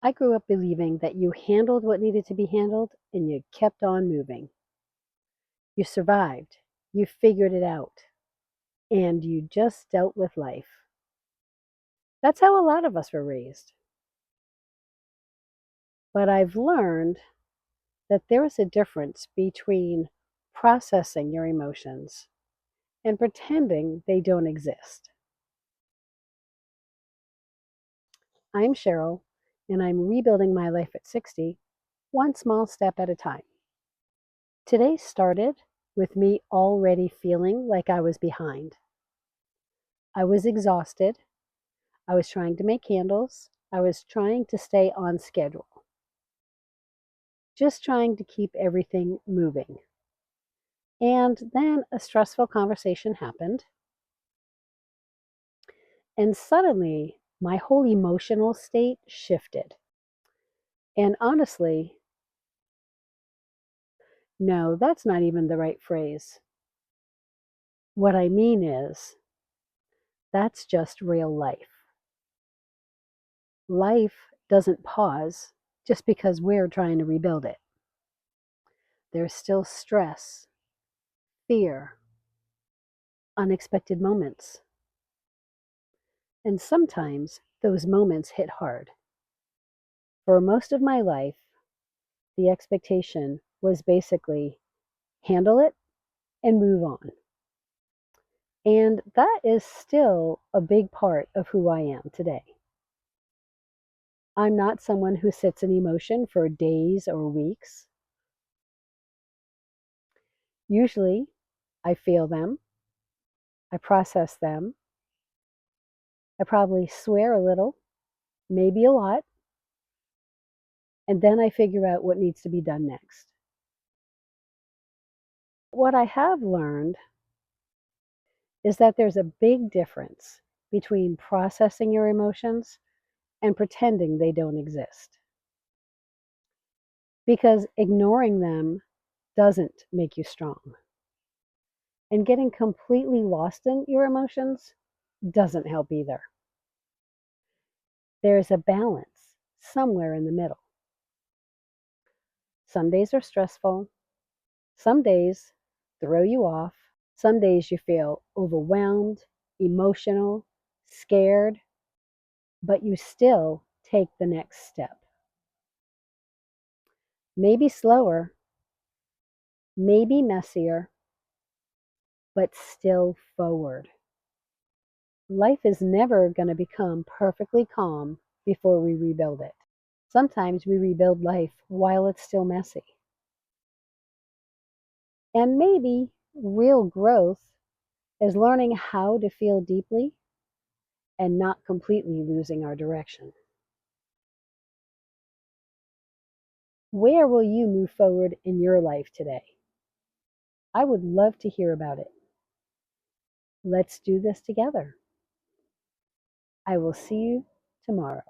I grew up believing that you handled what needed to be handled and you kept on moving. You survived, you figured it out, and you just dealt with life. That's how a lot of us were raised. But I've learned that there is a difference between processing your emotions and pretending they don't exist. I'm Cheryl, and I'm rebuilding my life at 60, one small step at a time. Today started with me already feeling like I was behind. I was exhausted. I was trying to make candles. I was trying to stay on schedule, just trying to keep everything moving. And then a stressful conversation happened, and suddenly my whole emotional state shifted. And honestly, no, that's not even the right phrase. What I mean is, that's just real life. Life doesn't pause just because we're trying to rebuild it. There's still stress, fear, unexpected moments. And sometimes those moments hit hard. For most of my life, the expectation was basically handle it and move on. And that is still a big part of who I am today. I'm not someone who sits in emotion for days or weeks. Usually, I feel them, I process them, I probably swear a little, maybe a lot, and then I figure out what needs to be done next. What I have learned is that there's a big difference between processing your emotions and pretending they don't exist. Because ignoring them doesn't make you strong. And getting completely lost in your emotions doesn't help either. There's a balance somewhere in the middle. Some days are stressful, some days throw you off, some days you feel overwhelmed, emotional, scared, but you still take the next step. Maybe slower, maybe messier, but still forward. Life is never going to become perfectly calm before we rebuild it. Sometimes we rebuild life while it's still messy. And maybe real growth is learning how to feel deeply and not completely losing our direction. Where will you move forward in your life today? I would love to hear about it. Let's do this together. I will see you tomorrow.